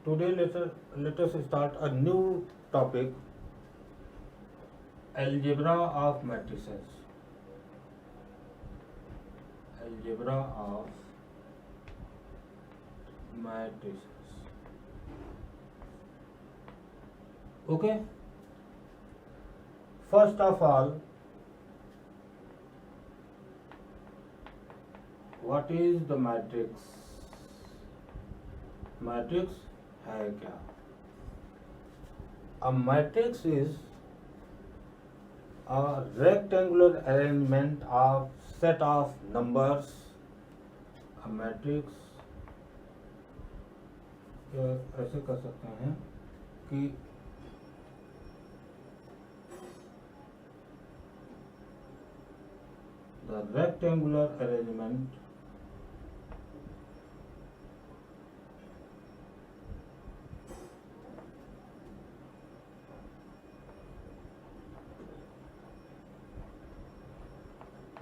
Today let us start a new topic, algebra of matrices. Algebra of matrices. Okay. First of all, what is the matrix? Matrix है क्या? A matrix is a rectangular arrangement of set of numbers. A matrix ऐसे कर सकते हैं कि the rectangular arrangement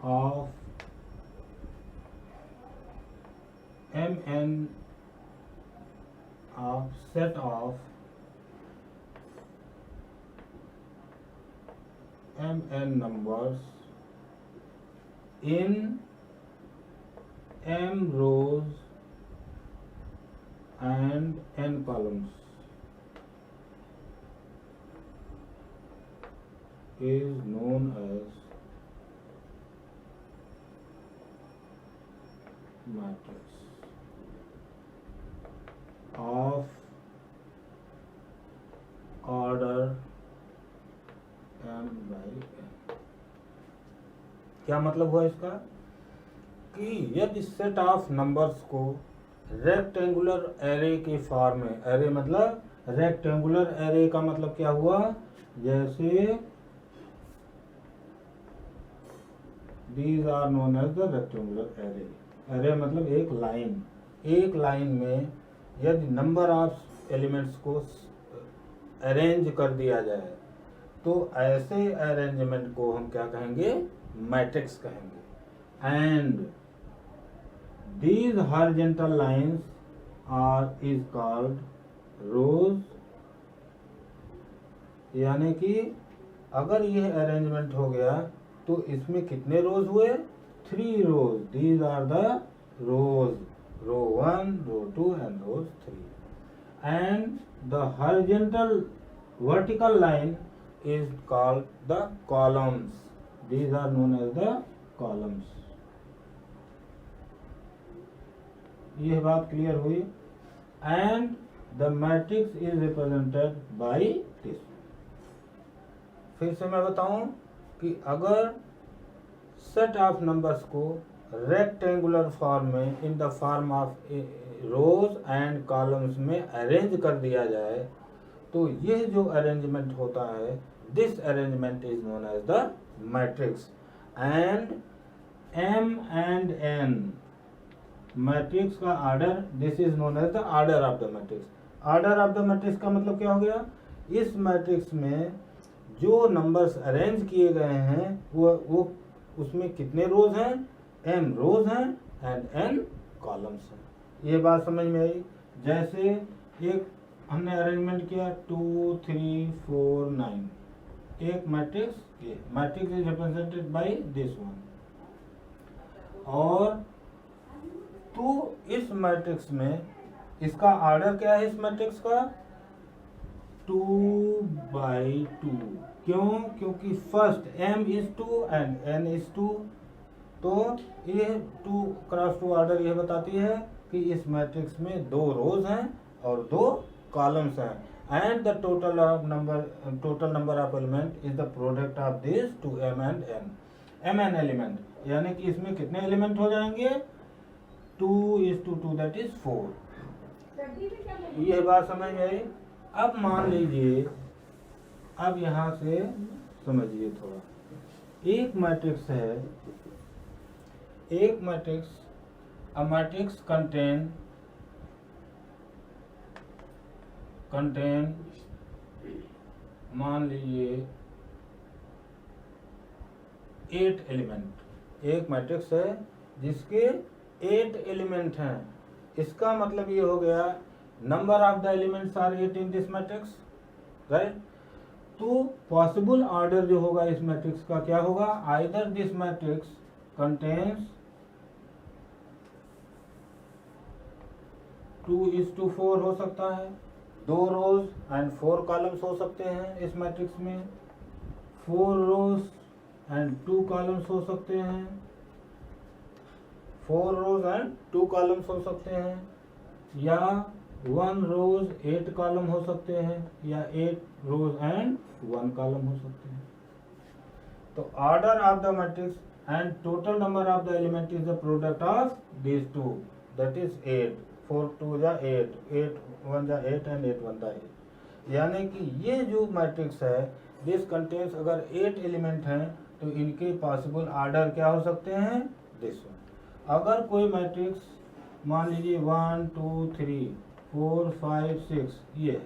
of Mn of set of Mn numbers in M rows and N columns is known as matrix of order m by n। क्या मतलब हुआ इसका कि यदि सेट ऑफ नंबर्स को रेक्टेंगुलर एरे के फॉर्म में, array मतलब रेक्टेंगुलर एरे का मतलब क्या हुआ, जैसे these are known as the rectangular array। Array मतलब एक लाइन में यदि नंबर ऑफ एलिमेंट्स को अरेंज कर दिया जाए तो ऐसे अरेंजमेंट को हम क्या कहेंगे, मैट्रिक्स कहेंगे। And these horizontal lines are is called rows. यानी कि अगर यह अरेंजमेंट हो गया तो इसमें कितने रोज हुए, 3 rows. These are the rows, row 1, row 2 and row 3। And the horizontal vertical line is called the columns. These are known as the columns। यह बात क्लियर हुई। And the matrix is represented by this। फिर से मैं बताऊं कि अगर set of numbers को रेक्टेंगुलर फॉर्म में in the form of rows and columns में अरेंज कर दिया जाए तो यह जो अरेंजमेंट होता है, this arrangement is known as the matrix। and M and N matrix का order, this is known as the order of the matrix। order of the matrix का मतलब क्या हो गया, इस मैट्रिक्स में जो नंबर्स अरेंज किए गए हैं वो उसमें कितने रोज हैं, m रोज हैं एंड n कॉलम्स हैं। ये बात समझ में आई। जैसे एक हमने अरेंजमेंट किया 2 3 4 9, एक मैट्रिक्स, ये matrix is represented by this one. और तो इस मैट्रिक्स में इसका ऑर्डर क्या है, इस मैट्रिक्स का 2/2। क्यों, क्योंकि first m is 2 and n is 2। तो ये 2 क्रॉस 2 ऑर्डर यह बताती है कि इस मैट्रिक्स में 2 रोज हैं और 2 कॉलम्स हैं। and the total number of element is the product of these 2 m and n। mn element यानी कि इसमें कितने एलिमेंट हो जाएंगे, 2:2 that is 4। यह बात समझ में आई। अब मान लीजिए, अब यहां से समझिए थोड़ा, एक मैट्रिक्स है, एक मैट्रिक्स, a matrix contain मान लीजिए 8 एलिमेंट। एक मैट्रिक्स है जिसके 8 एलिमेंट हैं। इसका मतलब ये हो गया number of the elements are 8 in this matrix, right? तो पॉसिबल ऑर्डर जो होगा इस मैट्रिक्स का क्या होगा, आइदर दिस मैट्रिक्स कंटेन्स 2:4 हो सकता है, 2 रोज एंड 4 कॉलम्स हो सकते हैं इस मैट्रिक्स में, 4 रोज एंड 2 कॉलम्स हो सकते हैं, 4 रोज एंड 2 कॉलम्स हो सकते हैं, या 1 रोज 8 कॉलम हो सकते हैं, या 8 रोज एंड 1 कॉलम हो सकते हैं। तो order of the matrix and total number of the element is the product of this two, that is 8, 4 2 जा 8, 8 1 जा 8 एंड 8 1 जा 8। यानी कि ये जो मैट्रिक्स है दिस कंटेन्स, अगर 8 एलिमेंट हैं तो इनके पॉसिबल ऑर्डर क्या हो सकते हैं, दिस वन। अगर कोई मैट्रिक्स मान लीजिए 1 2 3 4 5 6 ये है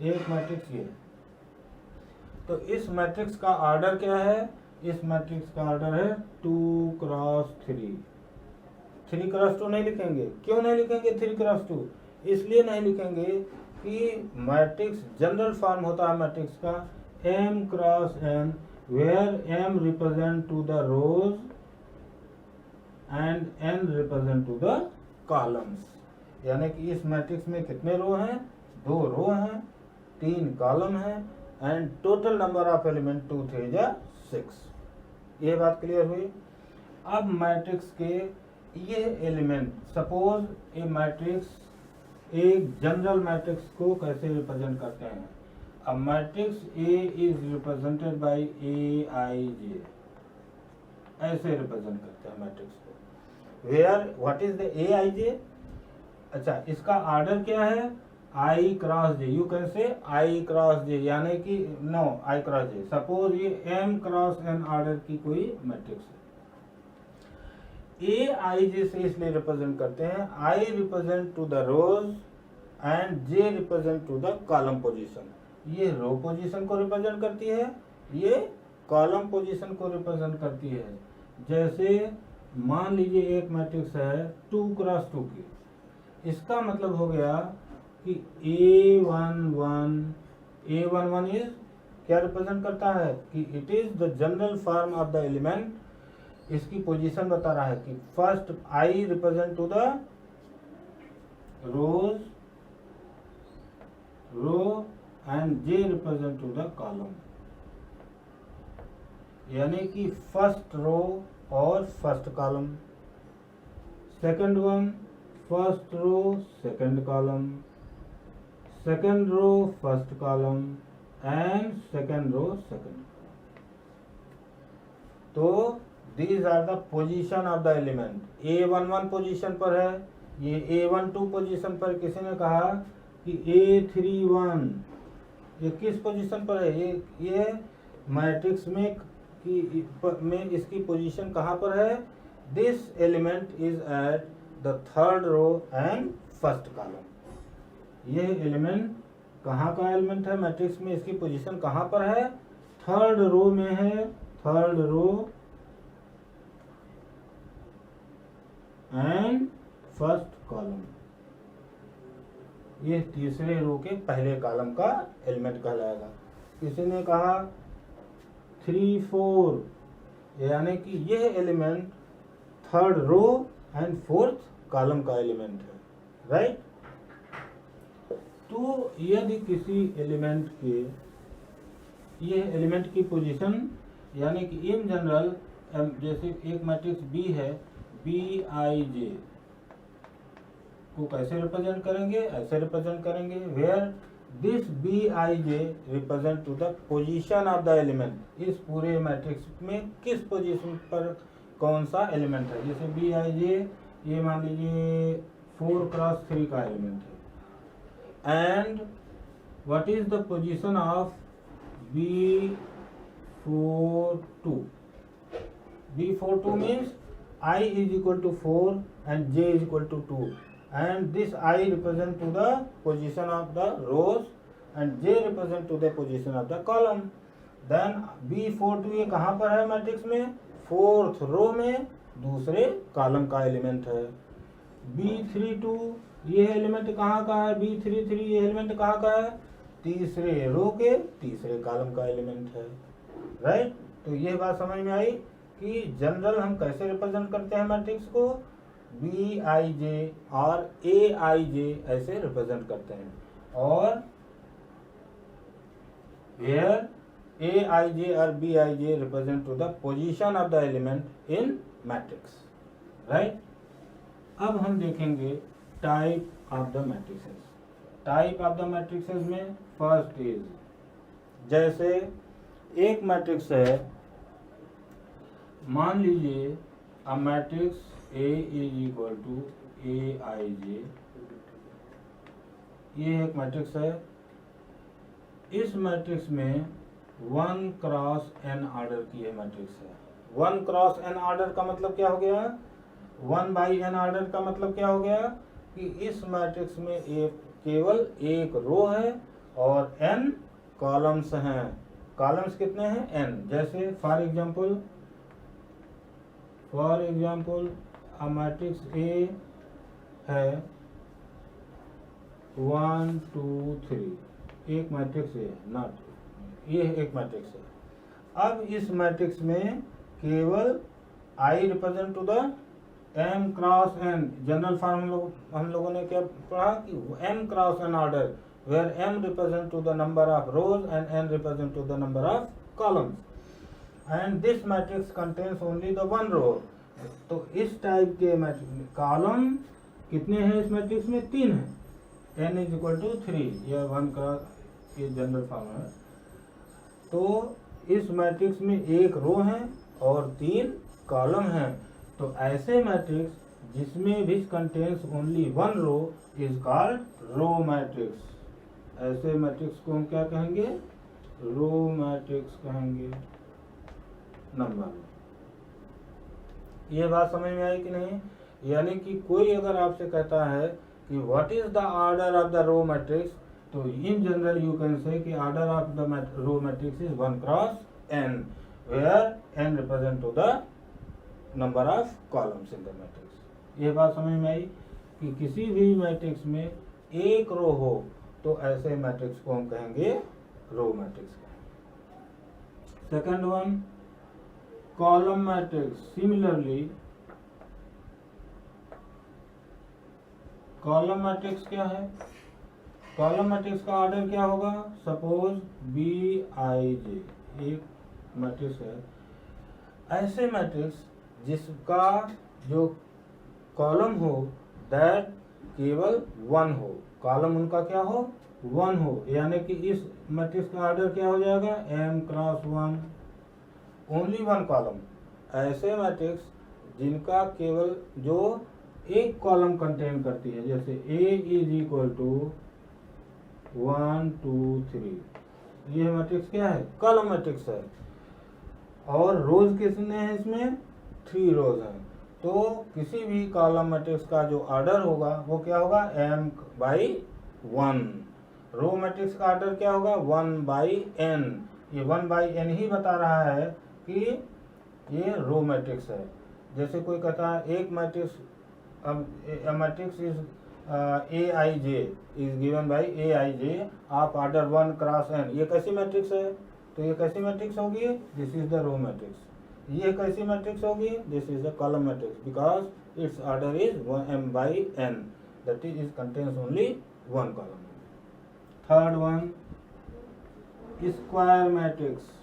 एक मैट्रिक्स, ये है, तो इस मैट्रिक्स का ऑर्डर क्या है, इस मैट्रिक्स का ऑर्डर है 2 क्रॉस 3। 3 क्रॉस 2 नहीं लिखेंगे, क्यों नहीं लिखेंगे 3 क्रॉस 2? इसलिए नहीं लिखेंगे कि मैट्रिक्स जनरल फॉर्म होता है मैट्रिक्स का m cross n, where m represent to the rows and n represent to the columns. यानी कि इस मैट्रिक्स में कितने रो हैं, 2 रो हैं, 3 कॉलम हैं, and total number of element 2 3 जा 6। ये बात क्लियर हुई। अब मैट्रिक्स के ये एलिमेंट, सपोज ए मैट्रिक्स एक जनरल मैट्रिक्स को कैसे रिप्रेजेंट करते हैं। अब matrix A is represented by A I J, ऐसे रिप्रेजेंट करते हैं मैट्रिक्स को। Where what is the A I J? अच्छा, इसका ऑर्डर क्या है, I cross J, you can say I cross J, यानी कि no I cross J. Suppose ये एम क्रॉस एन ऑर्डर की कोई मैट्रिक्स है, ए आई जे से इसलिए रिप्रेजेंट करते हैं, I represent to the rows and J represent to the column position. ये रो पोजीशन को रिप्रेजेंट करती है, ये कॉलम पोजीशन को रिप्रेजेंट करती है। जैसे मान लीजिए एक मैट्रिक्स है 2 क्रॉस 2 की, इसका मतलब हो गया कि A11 इज क्या रिप्रेजेंट करता है कि it is the general form of the element. इसकी पोजीशन बता रहा है कि first I represent to the rows, row and J represent to the column. यानी कि फर्स्ट रो और first column, second one first row second column, second row first column and second row second. तो these are the position of the element. A11 position पर है, ये A12 position पर, किसी ने कहा कि A31 ये किस पोजीशन पर है, ये मैट्रिक्स में इसकी पोजीशन कहाँ पर है, this element is at the third row and first column. ये एलिमेंट कहाँ का एलिमेंट है मैट्रिक्स में, इसकी पोजीशन कहाँ पर है, थर्ड रो में है, third row and first column. ये तीसरे रो के पहले कॉलम का एलिमेंट कहलाएगा। किसी ने कहा 3 4, यानी कि यह element third row and fourth column का एलिमेंट है, राइट। तो यदि किसी एलिमेंट के ये एलिमेंट की पोजीशन, यानी कि इन जनरल जैसे एक मैट्रिक्स बी है, बी आई जे को कैसे रिप्रेजेंट करेंगे, ऐसे रिप्रेजेंट करेंगे, where this B I J represent to the position of the element. इस पूरे मैट्रिक्स में किस पोजीशन पर कौन सा एलिमेंट है। जैसे बी आई जे ये मान लीजिए 4 क्रॉस 3 का एलिमेंट है, and what is the position of B42? B42 means I is equal to 4 and J is equal to 2, and this I represent to the position of the rows and J represent to the position of the column. Then B42 ये कहाँ पर है matrix में, fourth row में दूसरे column का element है। B32 ये एलिमेंट कहाँ का है, B33 ये एलिमेंट कहाँ का है, तीसरे रो के तीसरे कॉलम का एलिमेंट है, राइट। तो ये बात समझ में आई कि जनरल हम कैसे रिप्रेजेंट करते हैं मैट्रिक्स को, Bij और Aij ऐसे रिप्रेजेंट करते हैं, और where Aij और Bij represent to the position of the element in matrix, right। अब हम देखेंगे type of the matrices. Type of the matrices में फर्स्ट इज, जैसे एक मैट्रिक्स है, मान लीजिए a matrix A is equal to Aij, ये एक मैट्रिक्स है। इस मैट्रिक्स में 1 क्रॉस n ऑर्डर की ये मैट्रिक्स है। 1 क्रॉस n ऑर्डर का मतलब क्या हो गया, 1 बाई n ऑर्डर का मतलब क्या हो गया कि इस मैट्रिक्स में एक केवल एक रो है और n कॉलम्स हैं। कॉलम्स कितने हैं, n। जैसे for example a matrix A है 1 2 3, एक मैट्रिक्स है, नॉट ये एक मैट्रिक्स है। अब इस मैट्रिक्स में केवल I represent to the m cross n, general form हम लोगों ने क्या पढ़ा कि m cross n order, where m represent to the number of rows and n represent to the number of columns, and this matrix contains only the one row. तो इस type के matrix column कितने हैं इस matrix में, 3 है, n is equal to 3, यह 1 का ये जनरल फॉर्म है। तो इस मैट्रिक्स में एक रो है और 3 कॉलम हैं। तो ऐसे मैट्रिक्स जिसमें which contains only one row is called row matrix. ऐसे मैट्रिक्स को हम क्या कहेंगे, रो मैट्रिक्स कहेंगे। नंबर, ये बात समझ में आई कि नहीं। यानी कि कोई अगर आपसे कहता है कि what is the order of the row matrix, तो in general you can say कि order of the row matrix is 1 cross n, where n represent to the number of columns in the matrix. ये बात समझ में आई कि किसी भी मैट्रिक्स में एक रो हो तो ऐसे मैट्रिक्स को हम कहेंगे row matrix. Second one, column matrix. Similarly column matrix क्या है, कॉलम मैट्रिक्स का ऑर्डर क्या होगा, सपोज Bij एक मैट्रिक्स है। ऐसे मैट्रिक्स जिसका जो कॉलम हो दैट केवल 1 हो, कॉलम उनका क्या हो, 1 हो, यानी कि इस मैट्रिक्स का ऑर्डर क्या हो जाएगा, m क्रॉस 1, ओनली 1 कॉलम। ऐसे मैट्रिक्स जिनका केवल जो एक कॉलम कंटेन करती है, जैसे A इज इक्वल टू 1 2 3, ये मैट्रिक्स क्या है, कॉलम मैट्रिक्स है। और रोज कितने हैं इसमें, 3 रोज हैं। तो किसी भी कॉलम मैट्रिक्स का जो ऑर्डर होगा वो क्या होगा, m बाई 1। रो मैट्रिक्स का ऑर्डर क्या होगा, 1 बाई n। ये 1 बाई n ही बता रहा है कि ये रो मैट्रिक्स है। जैसे कोई कहता है एक matrix, matrix is Aij is given by Aij of order 1 cross n, ये कैसी मैट्रिक्स है, तो ये कैसी मैट्रिक्स होगी, this is the row matrix. ये कैसी मैट्रिक्स होगी, this is the column matrix, because its order is m by n, that is contains only 1 column. Third one, square matrix.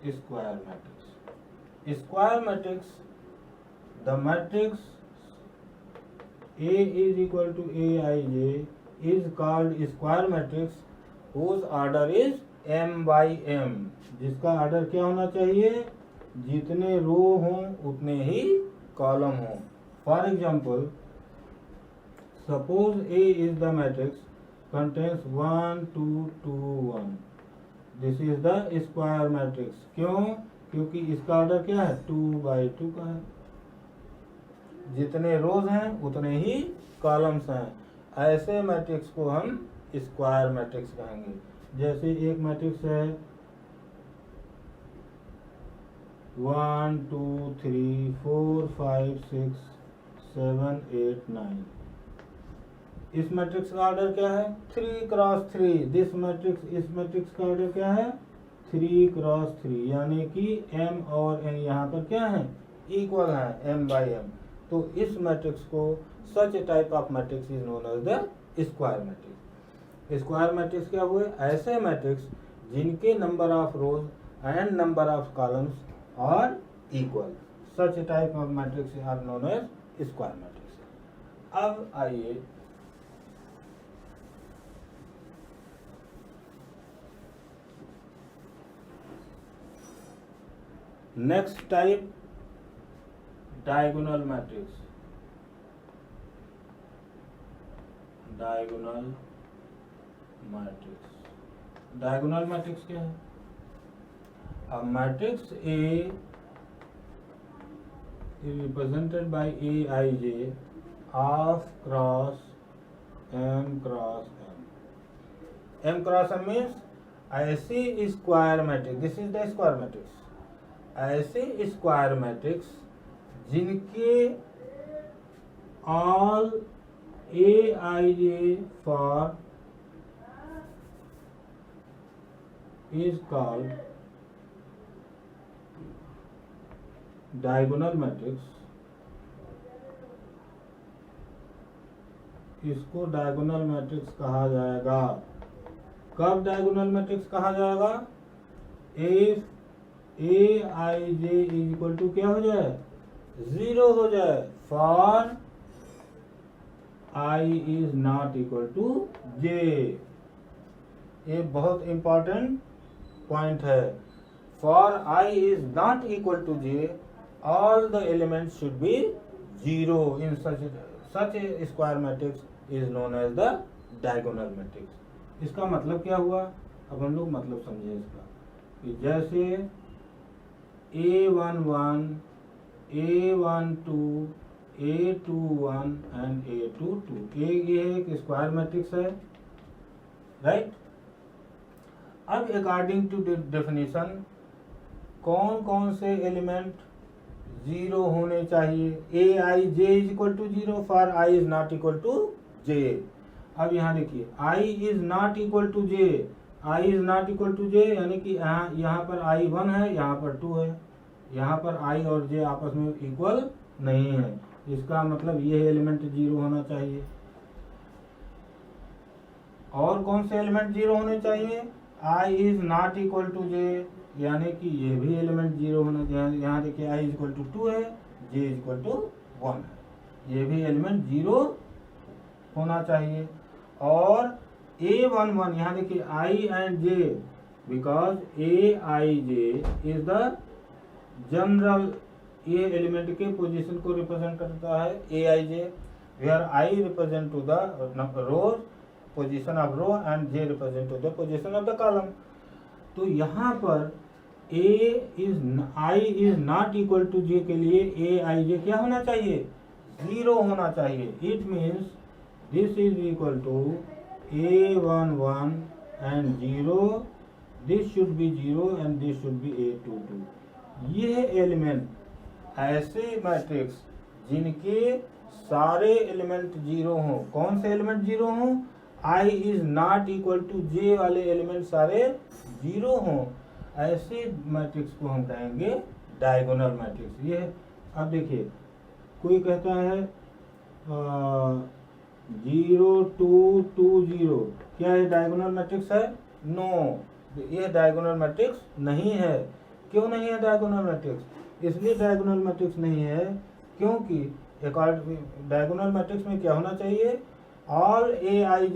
Square matrix, square matrix, the matrix A is equal to Aij is called square matrix whose order is m by m, जिसका order क्या होना चाहिए, जितने रो हों उतने ही column हों। For example suppose A is the matrix contains 1 2 2 1, this is the square matrix. क्यों, क्योंकि इसका ऑर्डर क्या है, 2 बाई 2 का है। जितने रोज हैं उतने ही कॉलम्स हैं। ऐसे मैट्रिक्स को हम स्क्वायर मैट्रिक्स कहेंगे। जैसे एक मैट्रिक्स है 1 2 3 4 5 6 7 8 9। इस मैट्रिक्स का ऑर्डर क्या है? 3 क्रॉस 3। इस मैट्रिक्स का ऑर्डर क्या है? 3 क्रॉस 3, यानी कि m और n यहाँ पर क्या है? इक्वल है, m बाई m। तो इस मैट्रिक्स को such type of matrix is known as the square matrix. Square matrix क्या हुए? ऐसे मैट्रिक्स जिनके number of rows and number of columns are equal, such type of matrix are known as square matrix. अब आइए next type, diagonal matrix. Diagonal matrix क्या है? A matrix A is represented by Aij of cross m cross m. M cross m means ऐसी square matrix, this is the square matrix, ऐसे square matrix जिनके all Aij for is called diagonal matrix. इसको diagonal matrix कहा जाएगा। कब diagonal matrix कहा जाएगा? If Aij is equal to क्या हो जाए? 0 हो जाए, for I is not equal to j। ये बहुत इंपॉर्टेंट पॉइंट है। For I is not equal to j, all the elements should be 0 in such a square matrix is known as the diagonal matrix। इसका मतलब क्या हुआ? अब हम लोग मतलब समझे इसका, कि जैसे A11, A12, A21 and A22, ये एक स्क्वायर मैट्रिक्स है, राइट। अब अकॉर्डिंग टू डेफिनेशन कौन कौन से एलिमेंट 0 होने चाहिए? Aij is equal to 0 for I is not equal to j। अब यहाँ देखिए I is not equal to j, I is not equal to j यानी कि यहाँ पर I 1 है, यहाँ पर 2 है, यहाँ पर I और j आपस में इक्वल नहीं है। इसका मतलब ये एलिमेंट 0 होना चाहिए। और कौन से एलिमेंट 0 होने चाहिए? I is not equal to j, यानी कि ये भी एलिमेंट 0 होना चाहिए। यहाँ देखिए I इक्वल टू 2 है, j इक्वल टू 1 है, ये भी एलिमेंट 0 होना चाहिए। और A11, यहाँ देखिए I and j, because Aij is the general, ये एलिमेंट के पोजीशन को रिप्रेजेंट करता है Aij, where I represent to the rows position of row and j represent to the position of the column. तो यहाँ पर I is not equal to j के लिए Aij क्या होना चाहिए? 0 होना चाहिए। It means this is equal to A11 and 0, this should be 0 and this should be A22। ये एलिमेंट, ऐसे मैट्रिक्स जिनके सारे एलिमेंट 0 हों। कौन से एलिमेंट 0 हों? I is not equal to j वाले एलिमेंट सारे 0 हों, ऐसे मैट्रिक्स को हम कहेंगे डायगोनल मैट्रिक्स। ये अब देखिए, कोई कहता है 0 2 2 0, क्या ये डायगोनल मैट्रिक्स है? नो, ये डायगोनल मैट्रिक्स नहीं है। क्यों नहीं है डायगोनल मैट्रिक्स? इसलिए डायगोनल मैट्रिक्स नहीं है क्योंकि डायगोनल मैट्रिक्स में क्या होना चाहिए? ऑल Aij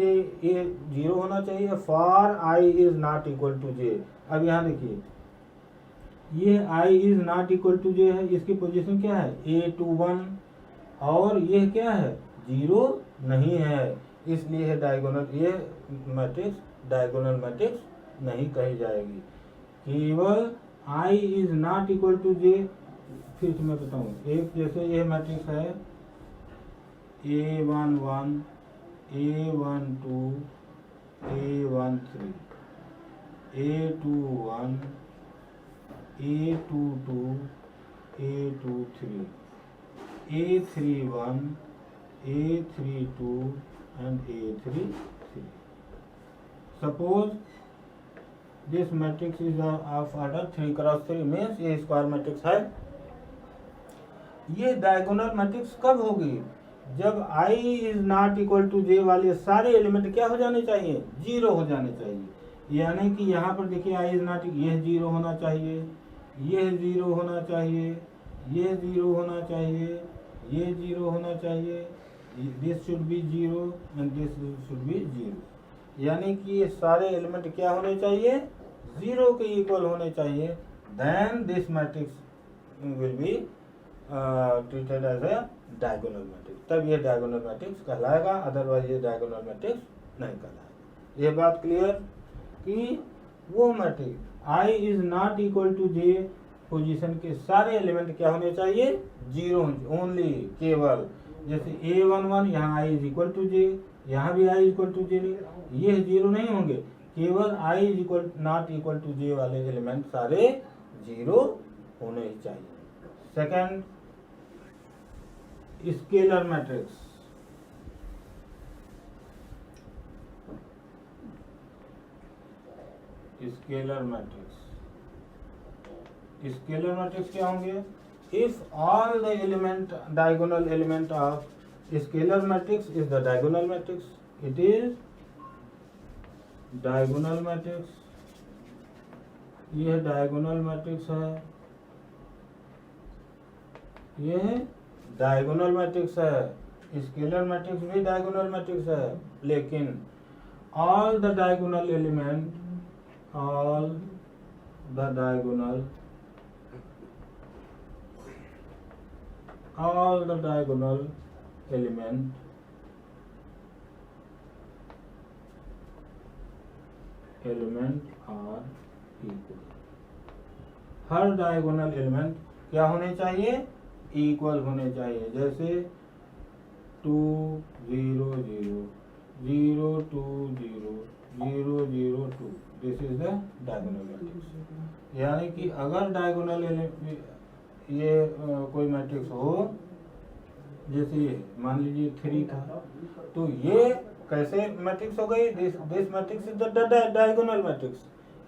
0 होना चाहिए for I is not equal to j। अब यहाँ देखिए, ये I is not equal to j है, इसकी पोजीशन क्या है? A21, और ये क्या है? 0 नहीं है, इसलिए है डायगोनल, ये मैट्रिक्स डायगोनल मैट्रिक्स नहीं कही जाएगी। केवल I is not equal to j। फिर से मैं बताऊँ, एक जैसे ये मैट्रिक्स है A11, A12, A13, A21, A22, A23, A31, A32 and A33. Suppose this matrix is of order 3 × 3 means ये स्क्वायर मैट्रिक्स है। ये डायगोनल मैट्रिक्स कब होगी? जब I is not equal to J वाले सारे एलिमेंट क्या हो जाने चाहिए? 0 हो जाने चाहिए। यानी कि यहाँ पर देखिए I इज नॉट, यह 0 होना चाहिए, यह 0 होना चाहिए, ये 0 होना चाहिए, ये 0 होना चाहिए, this should be 0 and this should be 0। यानी कि ये सारे एलिमेंट क्या होने चाहिए? 0 के इक्वल होने चाहिए। Then this matrix will be treated as a diagonal matrix. तब ये डायगोनल मैट्रिक्स कहलाएगा, अदरवाइज ये डायगोनल मैट्रिक्स नहीं कहलाएगा। ये बात क्लियर कि वो matrix I is not equal to J position के सारे एलिमेंट क्या होने चाहिए? 0 ओनली, केवल। जैसे A11 यहाँ I is equal to J, यहाँ भी I is equal to J, ये 0 नहीं होंगे। केवल I is equal not equal to J वाले एलिमेंट सारे 0 होने ही चाहिए। Second, scalar matrix. Scalar matrix, scalar matrix क्या होंगे? If all the element diagonal element of scalar matrix is the diagonal matrix, it is diagonal matrix. यह diagonal matrix है, यह डायगोनल मैट्रिक्स है। स्केलर मैट्रिक्स भी डायगोनल मैट्रिक्स है, लेकिन all the diagonal element, all the diagonal element are equal। Her diagonal element क्या होने चाहिए? इक्वल होने चाहिए। जैसे 2 0 0 0 2 0 0 0 2, this is the diagonal matrix. यानी कि अगर डायगोनल ये कोई मैट्रिक्स हो, जैसे मान लीजिए 3 था, तो ये कैसे मैट्रिक्स हो गई? This matrix is the diagonal matrix.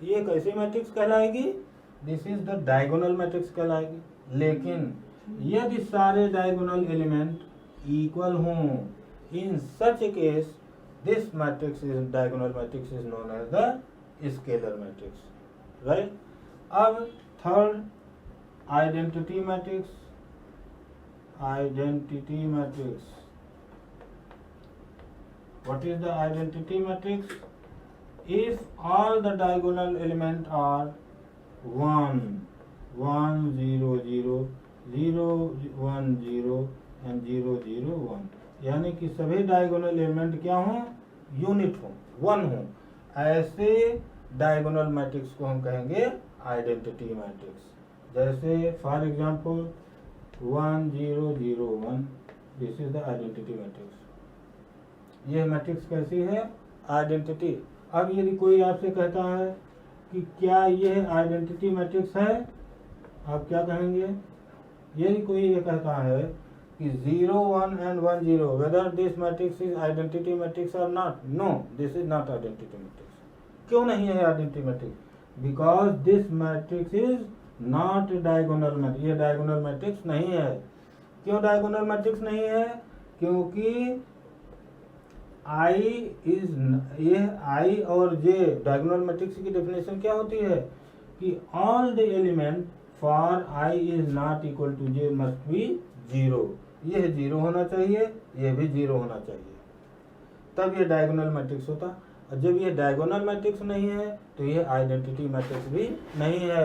ये कैसे मैट्रिक्स कहलाएगी? This is the diagonal matrix कहलाएगी। लेकिन यदि सारे डायगोनल एलिमेंट इक्वल हों, in such a case this matrix is diagonal matrix is known as the scalar matrix, right? अब third, identity matrix। identity matrix, what is the identity matrix? If all the diagonal element are 1 1 0 0 0 1 0 and 0 0 1, यानी कि सभी diagonal element क्या हों? Unit हों, 1 हों। ऐसे diagonal matrix को हम कहेंगे आइडेंटिटी मैट्रिक्स। जैसे for example 1 0 0 1, this is the identity matrix. ये मैट्रिक्स कैसी है? आइडेंटिटी। अब यदि कोई आपसे कहता है कि क्या यह आइडेंटिटी मैट्रिक्स है, आप क्या कहेंगे? यदि कोई ये कहता है कि 0 1 and 1 0, whether this matrix is identity matrix or not, no, this is not identity matrix। क्यों नहीं है identity matrix? Because this matrix is not diagonal matrix। ये diagonal matrix नहीं है। क्यों diagonal matrix नहीं है? क्योंकि ये I और J diagonal matrix की डेफिनेशन क्या होती है कि all the element for I is not equal to J must be 0। यह 0 होना चाहिए, यह भी 0 होना चाहिए, तब ये डायगोनल मैट्रिक्स होता। और जब ये डायगोनल मैट्रिक्स नहीं है तो ये आइडेंटिटी मैट्रिक्स भी नहीं है,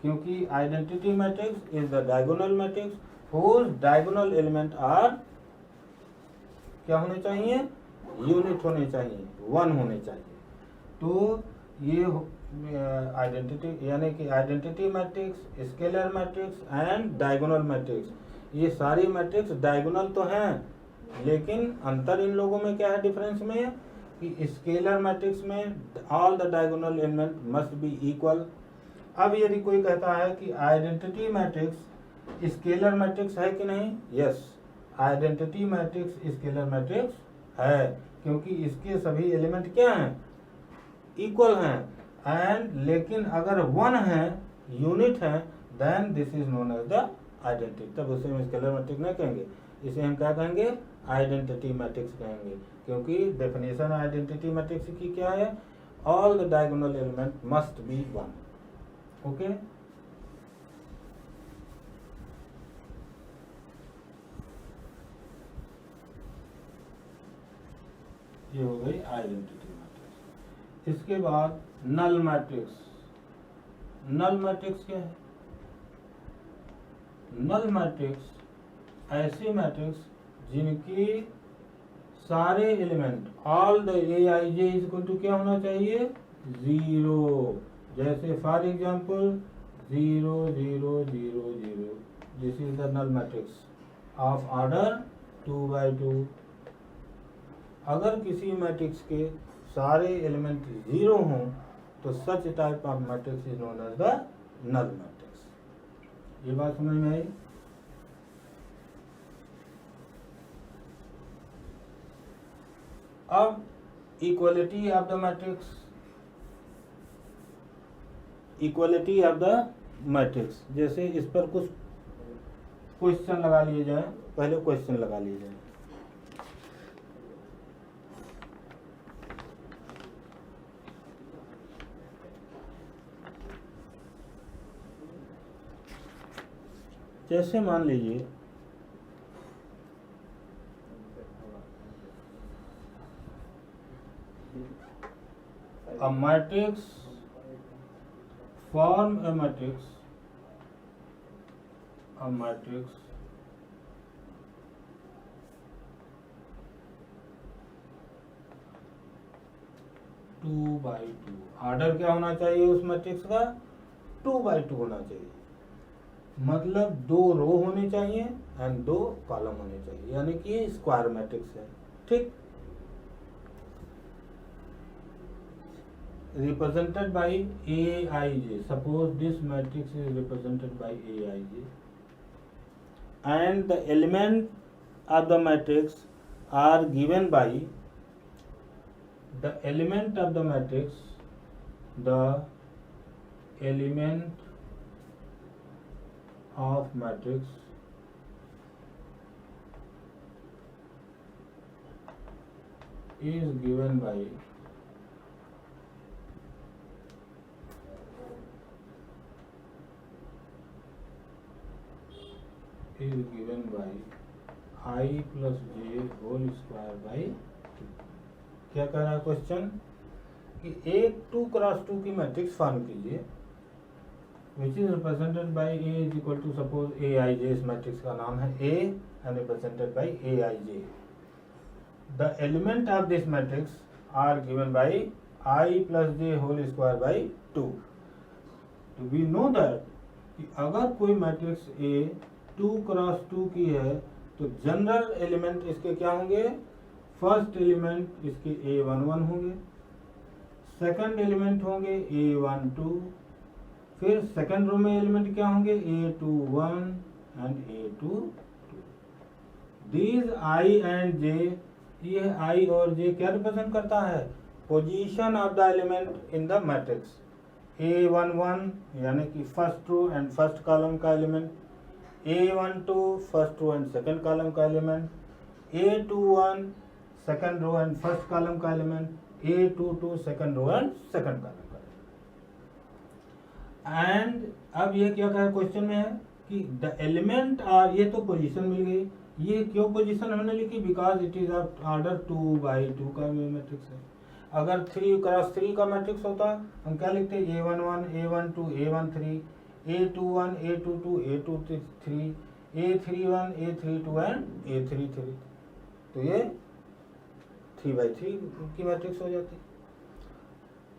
क्योंकि identity matrix is the diagonal matrix whose diagonal element are क्या होने चाहिए? यूनिट होने चाहिए, 1 होने चाहिए। तो ये आइडेंटिटी यानी कि identity matrix, scalar matrix and diagonal matrix, ये सारी मैट्रिक्स डायगोनल तो हैं, लेकिन अंतर इन लोगों में क्या है डिफरेंस में कि स्केलर मैट्रिक्स में all the diagonal element must be equal अब यदि कोई कहता है कि आइडेंटिटी मैट्रिक्स स्केलर मैट्रिक्स है कि नहीं, yes, identity matrix scalar matrix है, क्योंकि इसके सभी एलिमेंट क्या हैं, इक्वल हैं, एंड लेकिन अगर वन है, यूनिट है, then this is known as the identity. तब उसे हम स्केलर मैट्रिक्स नहीं कहेंगे, इसे हम क्या कहेंगे, आइडेंटिटी मैट्रिक्स कहेंगे, क्योंकि डेफिनेशन आइडेंटिटी मैट्रिक्स की क्या है, all the diagonal element must B one. Okay, ये हो गई आइडेंटिटी मैट्रिक्स। इसके बाद नल मैट्रिक्स। नल मैट्रिक्स क्या है, नल मैट्रिक्स ऐसी मैट्रिक्स जिनकी सारे element all the Aij is equal to क्या होना चाहिए, 0। जैसे for example 0 0 0 0, this is the null matrix of order 2×2। अगर किसी मैट्रिक्स के सारे एलिमेंट 0 हों तो such type of matrix is known as the null matrix. ये बात समझ में आई। अब equality of the matrix, equality of the matrix, जैसे इस पर कुछ क्वेश्चन लगा लिए जाए, पहले क्वेश्चन लगा लिए जाए। जैसे मान लीजिए a matrix form a matrix 2×2। Order क्या होना चाहिए उस मैट्रिक्स का, 2×2 होना चाहिए, मतलब 2 रो होने चाहिए एंड 2 कॉलम होने चाहिए, यानी कि स्क्वायर मैट्रिक्स है। ठीक, represented by Aij, suppose this matrix is represented by Aij and the element of the matrix are given by the element of the matrix, the element of matrix is given by I plus j whole square by 2। क्या कह रहा है question कि एक 2×2 की matrix form कीजिए which is represented by A is equal to suppose Aij, इस matrix का नाम है A and represented by Aij। The element of this matrix are given by I plus j whole square by 2। तो we know that कि अगर कोई matrix A 2×2 की है तो जनरल एलिमेंट इसके क्या होंगे, फर्स्ट एलिमेंट इसके A11 होंगे, सेकंड एलिमेंट होंगे A12, फिर सेकंड रो में एलिमेंट क्या होंगे A21 and A22। These I and J, ये I और J क्या रिप्रेजेंट करता है, position of the element in the matrix. A11 यानी कि first row and first column का element, A12 first row and second column का element, A21 second row and first column का element, A22 second row and second column का element. And अब ये क्या कहा क्वेश्चन में है कि द एलिमेंट आर, ये तो पोजीशन मिल गई, ये क्यों पोजीशन हमने लिखी, because it is of order 2×2 का मैट्रिक्स है। अगर 3×3 का मैट्रिक्स होता हम क्या लिखते, A11 A12 A13 A21 A22 A23 A31 A32 and A33, तो ये 3×3 की मैट्रिक्स हो जाती।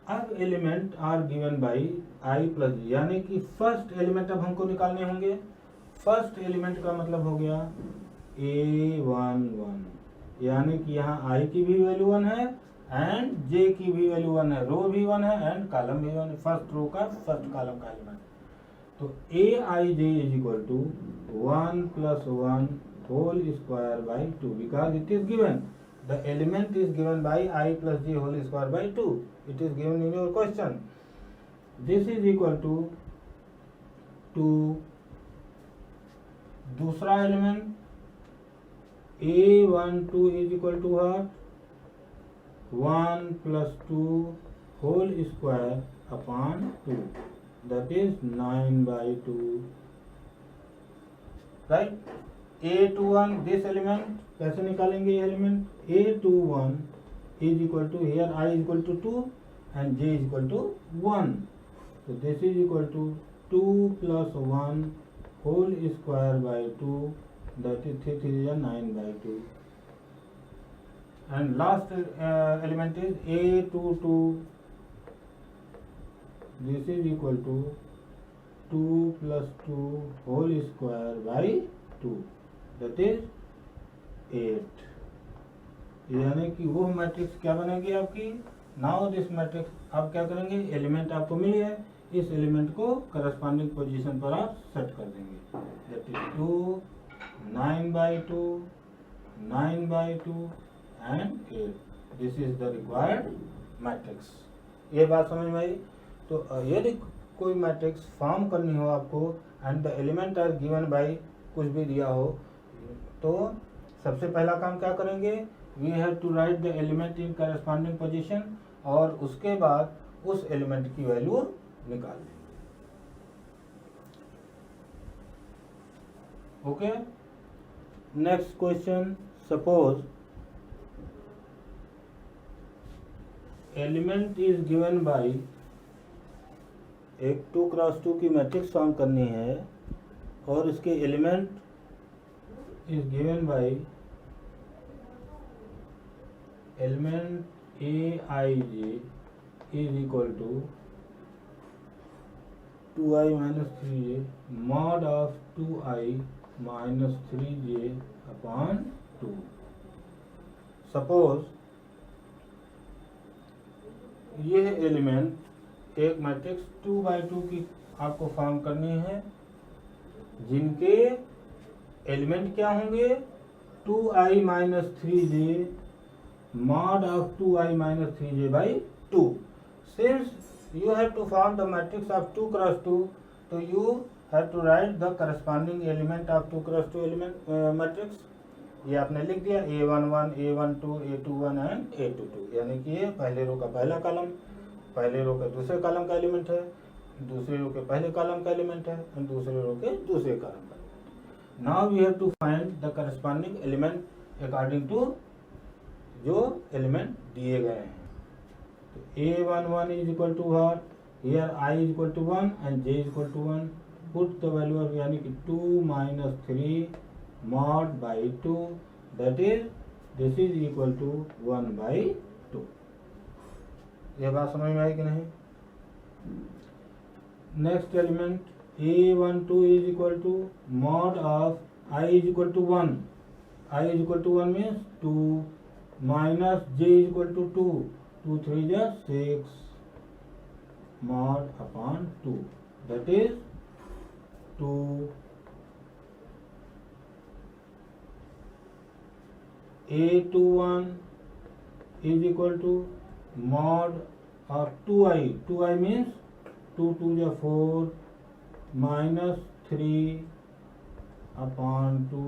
अब element are given by I plus, यानी कि फर्स्ट एलिमेंट अब हमको निकालने होंगे। फर्स्ट एलिमेंट का मतलब हो गया A11, यानी कि यहाँ I की भी वैल्यू 1 है एंड जे की भी वैल्यू 1 है, रो भी 1 है एंड कॉलम भी 1 है, फर्स्ट रो का फर्स्ट कॉलम का एलिमेंट। तो A I J is equal to 1 plus 1 whole square by 2 because it is given the element is given by I plus J whole square by 2, it is given in your question. This is equal to दूसरा element A12 is equal to what 1 plus 2 whole square upon 2 that is 9/2, right? A21 this element कैसे निकालेंगे ये element? A21 is equal to here I is equal to 2 and J is equal to 1, so this is equal to 2 plus 1 whole square by 2, that is 3 is 9/2, and last element is A22, this is equal to 2 plus 2 whole square by 2, that is 8। यानी कि वो matrix क्या बनेगी आपकी? Now this matrix आप क्या करेंगे, element आपको मिली है, इस एलिमेंट को करस्पॉन्डिंग पोजीशन पर आप सेट कर देंगे, that is 2 9/2 9/2 and 8, this is the required matrix। ये बात समझ में आई? तो यदि कोई मैट्रिक्स फॉर्म करनी हो आपको and the element are given by कुछ भी दिया हो, तो सबसे पहला काम क्या करेंगे, we have to write the element in corresponding position, और उसके बाद उस एलिमेंट की वैल्यू निकाल देंगे। Okay, next question, suppose element is given by, एक 2x2 की मैट्रिक्स फॉर्म करनी है और इसके element is given by element a I J is equal to 2i minus 3j mod of 2i minus 3j upon 2। Suppose यह element एक matrix 2x2 की आपको फॉर्म करनी है, जिनके एलिमेंट क्या होंगे, 2i minus 3j mod of 2i minus 3j by 2। Since you have to form the matrix of 2 cross 2, so you have to write the corresponding element of 2 cross 2 element matrix। ये आपने लिख दिया A11 A12 A21 and A22, यानी कि ये पहले रो का पहला कॉलम, पहले रो के दूसरे कॉलम का एलिमेंट है, दूसरे रो के पहले कॉलम का एलिमेंट है और दूसरे रो के दूसरे कॉलम का element. Now we have to find the corresponding element according to जो एलिमेंट दिए गए हैं। तो A11 is equal to what, here I is equal to 1 and J is equal to 1, put the value of, यानी कि 2 minus 3 mod by 2, that is this is equal to 1/2। यह बात समझ में आई कि नहीं? Next element A12 is equal to mod of I is equal to 1, I is equal to 1 means 2 minus J is equal to 2, 2 3 जा 6 mod upon 2, that is 2। A21 is equal to mod of 2i, 2i means 2 2 जा 4 minus 3 upon 2,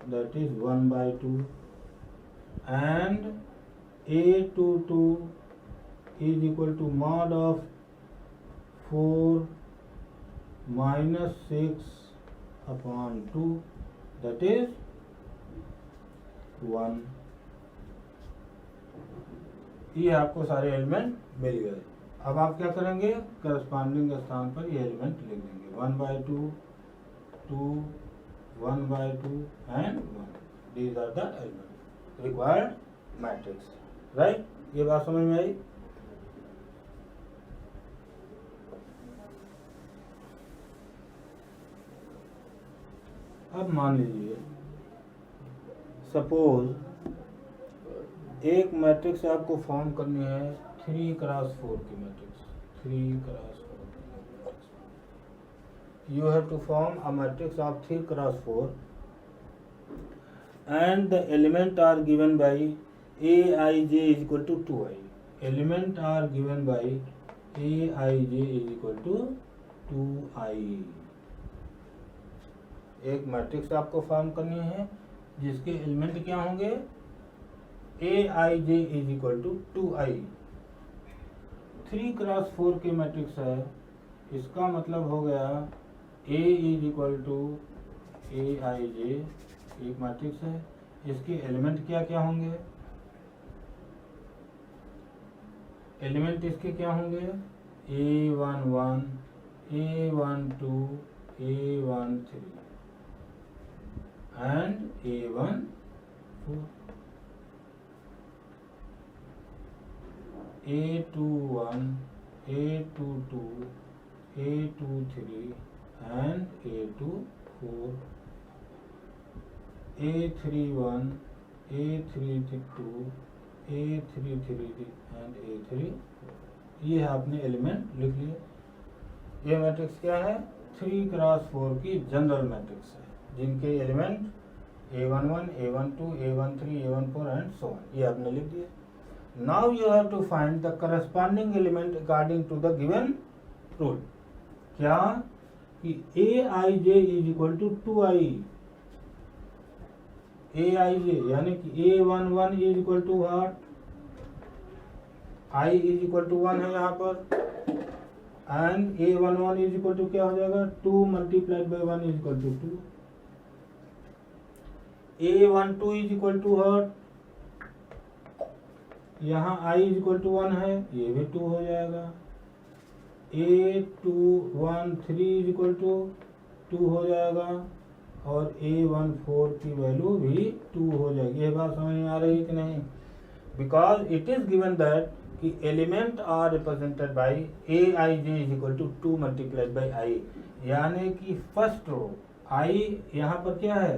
that is 1/2, and A22 is equal to mod of 4 minus 6 upon 2, that is 1। ये आपको सारे element मिल गए। अब आप क्या करेंगे, करस्पॉन्डिंग स्थान पर ये एलिमेंट लिख देंगे, 1/2 2 1/2 and 1। These are the elements required matrix, right? ये बात समझ में आई? अब मान लीजिए सपोज एक मैट्रिक्स आपको फॉर्म करनी है 3x4 की मैट्रिक्स, 3x4 की matrix. You have to form a matrix of 3x4 and the element are given by aij is equal to 2i. Element are given by aij is equal to 2i. एक matrix आपको form करनी है जिसके element क्या होंगे, aij is equal to 2i. 3x4 की matrix है, इसका मतलब हो गया a is equal to aij, एक मैट्रिक्स है, इसके एलिमेंट क्या क्या होंगे, एलिमेंट इसके क्या होंगे, a11, a12, a13 and a14, a21, a22, a23 and a24, a31, a32, a33 and a34। ये आपने एलिमेंट लिख लिए। ये मैट्रिक्स क्या है, 3x4 की जनरल मैट्रिक्स है जिनके element a11, a12, a13, a14 and so on, ये आपने लिख दिया। Now you have to find the corresponding element according to the given rule. क्या कि aij is equal to 2i, aij यानी कि a11 is equal to what, i is equal to 1 है यहाँ पर, and a11 is equal to क्या हो जाएगा, 2 multiplied by 1 is equal to 2। a12 is equal to what, यहाँ i इज इक्वल टू 1 है, ये भी 2 हो जाएगा। a213 इज इक्वल टू 2 हो जाएगा और a14 की वैल्यू भी 2 हो जाएगी। ये बात समझ में आ रही है कि नहीं, because it is given that कि element are represented by aij is equal to 2 multiplied by i, यानी कि फर्स्ट रो i यहाँ पर क्या है,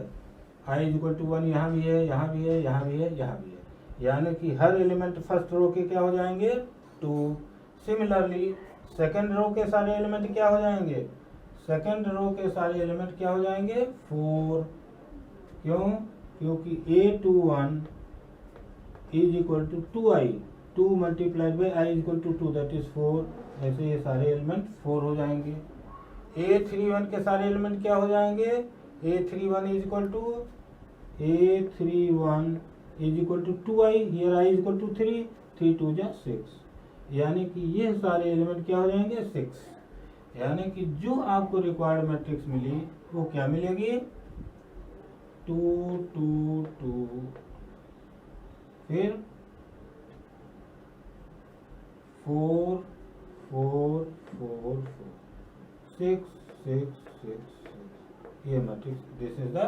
i इज इक्वल टू 1, यहाँ भी है, यहाँ भी है, यहाँ भी है, यहाँ भी है, यानी कि हर एलिमेंट फर्स्ट रो के क्या हो जाएंगे, 2। सिमिलरली सेकेंड रो के सारे एलिमेंट क्या हो जाएंगे, सेकेंड रो के सारे एलिमेंट क्या हो जाएंगे, 4। क्यों, क्योंकि a21 is equal to 2i, 2 multiplied by i is equal to 2 that is 4। ऐसे ये सारे एलिमेंट 4 हो जाएंगे। a31 के सारे एलिमेंट क्या हो जाएंगे, a31 is equal to a31 is equal to 2i, here i is equal to 3, 3 2 जा 6, यानी कि ये सारे एलिमेंट क्या हो जाएंगे, 6। यानी कि जो आपको रिक्वायर्ड मैट्रिक्स मिली वो क्या मिलेगी, 2 2 2, फिर 4 4 4 4, 6 6 6 6, ये matrix, this is the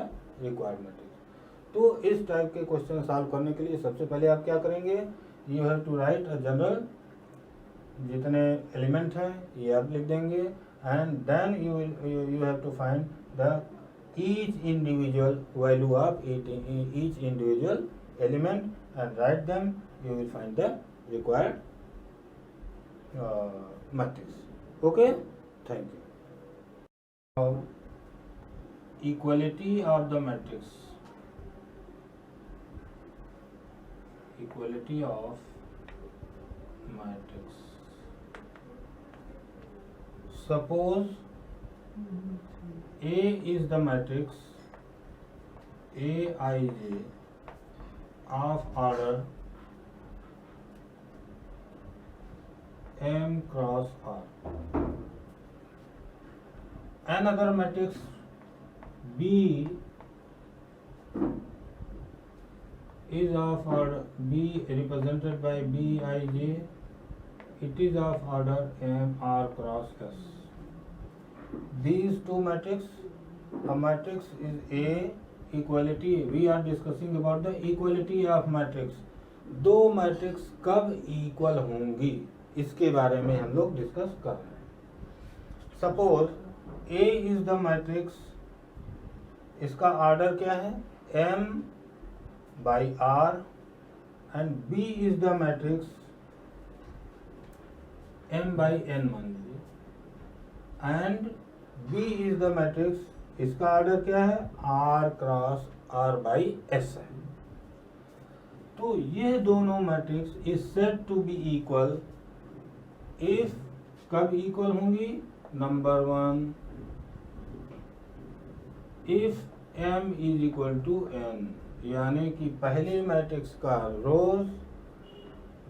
required matrix. तो इस टाइप के क्वेश्चन सॉल्व करने के लिए सबसे पहले आप क्या करेंगे, you have to write a general, जितने एलिमेंट हैं ये आप लिख देंगे, and then you have to find the each individual value of each individual element and write them, you will find the required matrix. Okay, thank you. Now equality of the matrix, equality of matrix. Suppose A is the matrix aij of order m cross r. Another matrix B is of order B represented by Bij, it is of order M R cross S. These two matrix, a matrix is A, equality, we are discussing about the equality of matrix. दो matrix कब equal होंगी इसके बारे में हम लोग discuss कर रहे हैं। सपोज A इज द मैट्रिक्स, इसका ऑर्डर क्या है, M by R and B is the matrix m by n मान लीजिए, and B is the matrix, इसका ऑर्डर क्या है, r cross r by s है। तो ये दोनों matrix is said to be equal if, कब इक्वल होंगी, number 1 if m is equal to n, यानी कि पहले मैट्रिक्स का रोज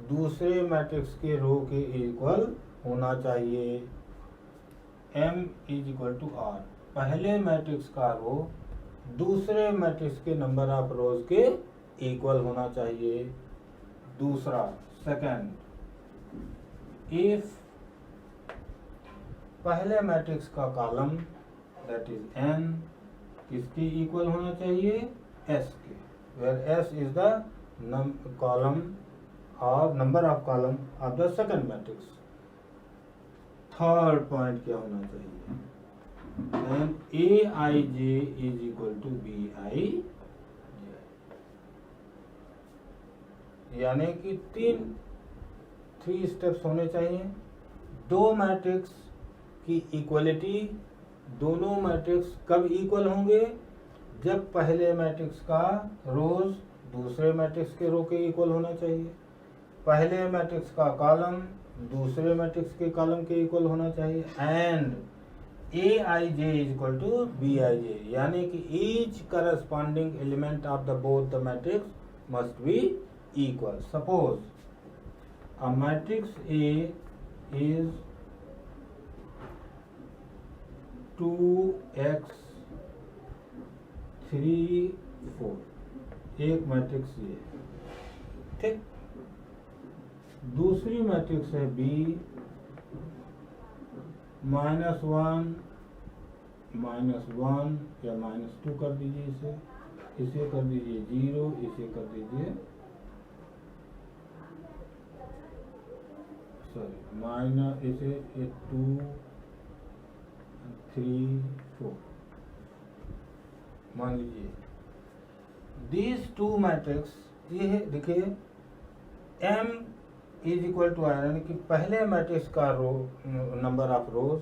दूसरे मैट्रिक्स के रो के इक्वल होना चाहिए। m is equal to r, पहले मैट्रिक्स का रो दूसरे मैट्रिक्स के नंबर ऑफ रोज के इक्वल होना चाहिए। दूसरा, सेकंड, इफ पहले मैट्रिक्स का कॉलम दैट इज n किसके इक्वल होना चाहिए, s के, where s is the column और number of column of the second matrix. Third point क्या होना चाहिए, then aij is equal to bij, यानी कि 3 स्टेप्स होने चाहिए। दो मैट्रिक्स की इक्वलिटी, दोनों मैट्रिक्स कब इक्वल होंगे, जब पहले मैट्रिक्स का रोज दूसरे मैट्रिक्स के रो के इक्वल होना चाहिए, पहले मैट्रिक्स का कॉलम दूसरे मैट्रिक्स के कॉलम के इक्वल होना चाहिए, and aij is equal to bij, यानी कि each corresponding element of the both the matrix must be equal. Suppose a matrix A is 2x 3 4, एक मैट्रिक्स ये, ठीक। दूसरी मैट्रिक्स है B -1 -1 या -2 कर दीजिए, इसे कर दीजिए 0, इसे कर दीजिए सॉरी इसे 2 3 4 मान लीजिए। दीज टू मैट्रिक्स, ये है देखिए, m इज इक्वल टू आई, यानी कि पहले मैट्रिक्स का रो नंबर ऑफ रोज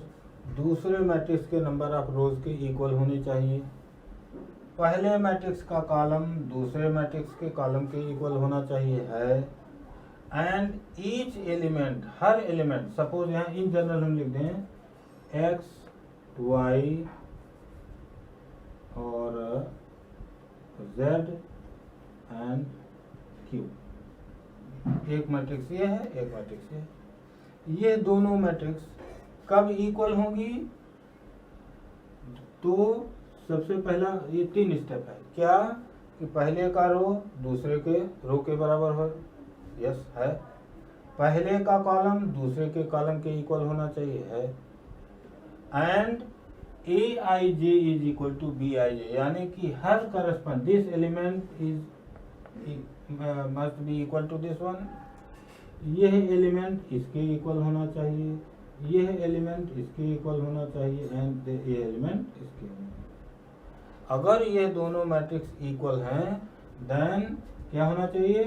दूसरे मैट्रिक्स के नंबर ऑफ रोज के इक्वल होने चाहिए, पहले मैट्रिक्स का कॉलम दूसरे मैट्रिक्स के कॉलम के इक्वल होना चाहिए है, and each element, her element, suppose यहाँ इन जनरल हम लिख दें x y और z एंड q, एक मैट्रिक्स ये है, एक मैट्रिक्स ये है। ये दोनों मैट्रिक्स कब इक्वल होंगी, तो सबसे पहला ये 3 स्टेप है, क्या कि पहले का रो दूसरे के रो के बराबर हो, यस है, पहले का कॉलम दूसरे के कॉलम के इक्वल होना चाहिए है, and aij is equal to bij, यानी कि हर correspond this element is must be equal to this one, यह एलिमेंट इसके इक्वल होना चाहिए, यह एलिमेंट इसके इक्वल होना चाहिए, एंड ये एलिमेंट इसके होना चाहिए। अगर ये दोनों मैट्रिक्स इक्वल हैं, देन क्या होना चाहिए,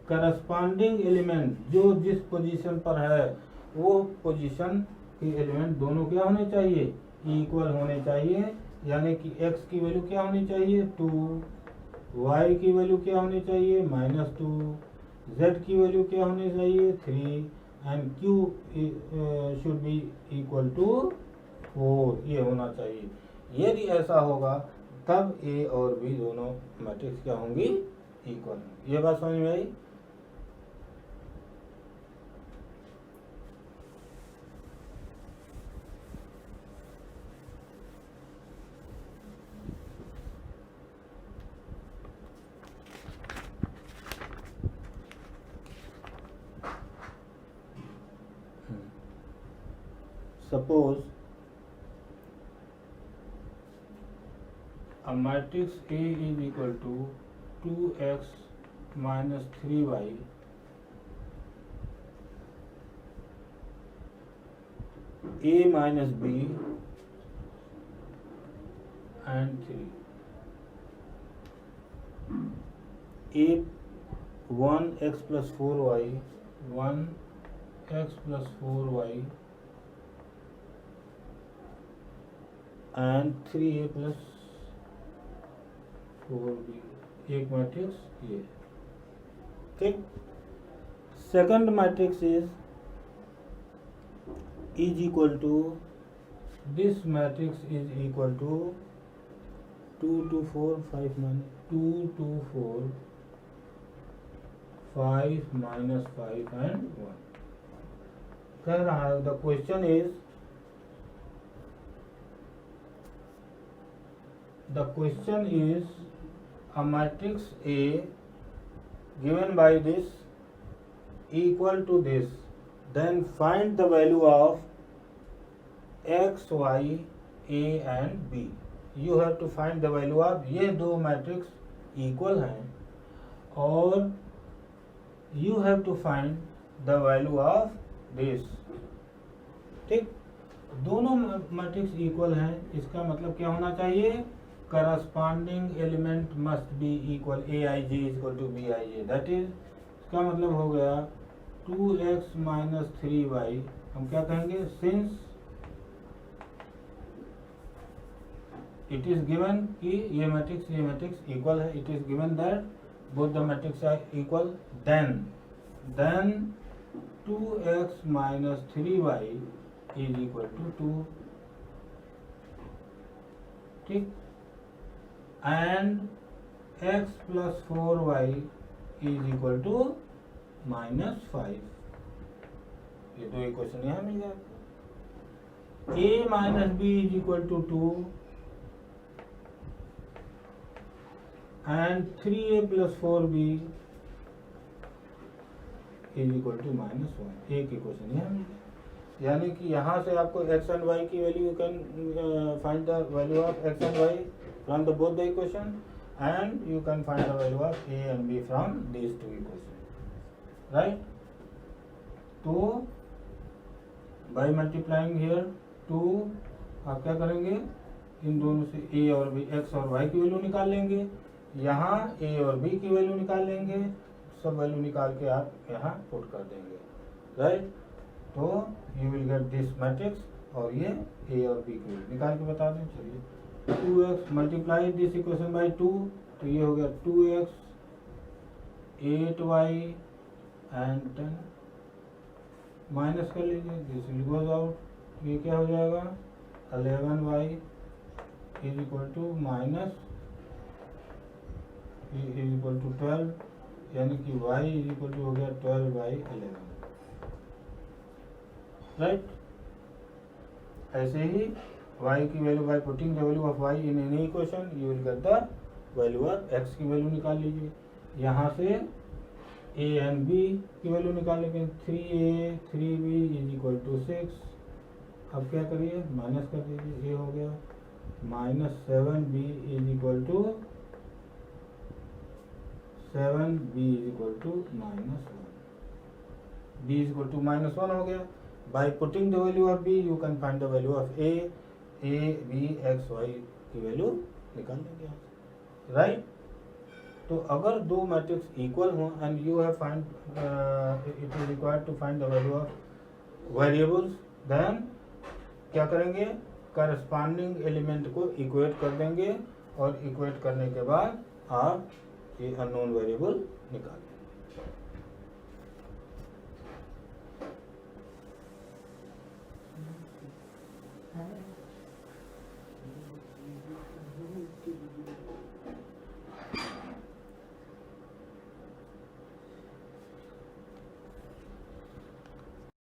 करस्पॉन्डिंग एलिमेंट जो जिस पोजीशन पर है वो पोजीशन के एलिमेंट दोनों क्या होने चाहिए, इक्वल होने चाहिए, यानी कि x की वैल्यू क्या होनी चाहिए 2, y की वैल्यू क्या होनी चाहिए -2, z की वैल्यू क्या होनी चाहिए 3, and q should be equal to 4, ये होना चाहिए। यदि ऐसा होगा तब a और b दोनों मैट्रिक्स क्या होंगी, इक्वल। ये बात समझ में आई। Suppose a matrix A is equal to 2x minus 3y A minus B and 3, A 1x plus 4y, 1x plus 4y and 3a plus 4b, एक मैट्रिक्स ये। ठीक, second matrix is equal to, this matrix is equal to 2 2 4 5 2 2 4 5 minus 5 and 1 कह रहा है। The question is, a matrix A given by this equal to this, then find the value of x, y, a and b. You have to find the value of, ये दो matrix equal हैं और you have to find the value of this। ठीक, दोनों matrix equal हैं, इसका मतलब क्या होना चाहिए, corresponding element must be equal, aij equal to bij, that is, इसका मतलब हो गया 2x minus 3y, हम क्या कहेंगे, सिंस इट इज गिवन कि ये मैट्रिक्स इक्वल है, it is given that both the matrices are equal, then 2x minus 3y is equal to 2, ठीक, and x plus 4y is equal to minus 5, ये दो equation यहाँ मिल जाएगा। a minus b is equal to 2 and 3a plus 4b is equal to minus 1, एक equation यहाँ मिल जाएगा। यानी कि यहाँ से आपको x and y की value, you can find the value of x and y from the both the equation and you can find the value of a and b from these two equations, right? तो by multiplying here 2, आप क्या करेंगे, इन दोनों से a और b, x और y की value निकाल लेंगे, यहाँ a और b की वैल्यू निकाल लेंगे, सब वैल्यू निकाल के आप यहाँ पुट कर देंगे, राइट? तो you will get this matrix, और ये a और b की वैल्यू निकाल के बता दें। चलिए, 2x multiply this equation by 2, तो ये हो गया 2x 8y एंड 10, माइनस कर लीजिए, दिस विल गोज आउट, ये क्या हो जाएगा, 11y is equal to minus is equal to 12, यानी कि y इज इक्वल टू हो गया 12/11, राइट? ऐसे ही y की value, bye putting the value of y in any equation you will get the value of x की value निकाल लीजिए। यहाँ से a एंड b की वैल्यू निकाल लेंगे, 3a 3b is equal to 6, अब क्या करिए, माइनस कर दीजिए, ये हो गया minus 7b is equal to 7b is equal to minus 1, b is equal to minus 1 हो गया। By putting the value of b you can find the value of a b x y की value निकाल लेंगे, right? तो अगर दो matrix equal हों and you have find, it is required to find the value of variables, then क्या करेंगे, corresponding element को इक्वेट कर देंगे और इक्वेट करने के बाद आप ये अननोन वेरिएबल निकालेंगे।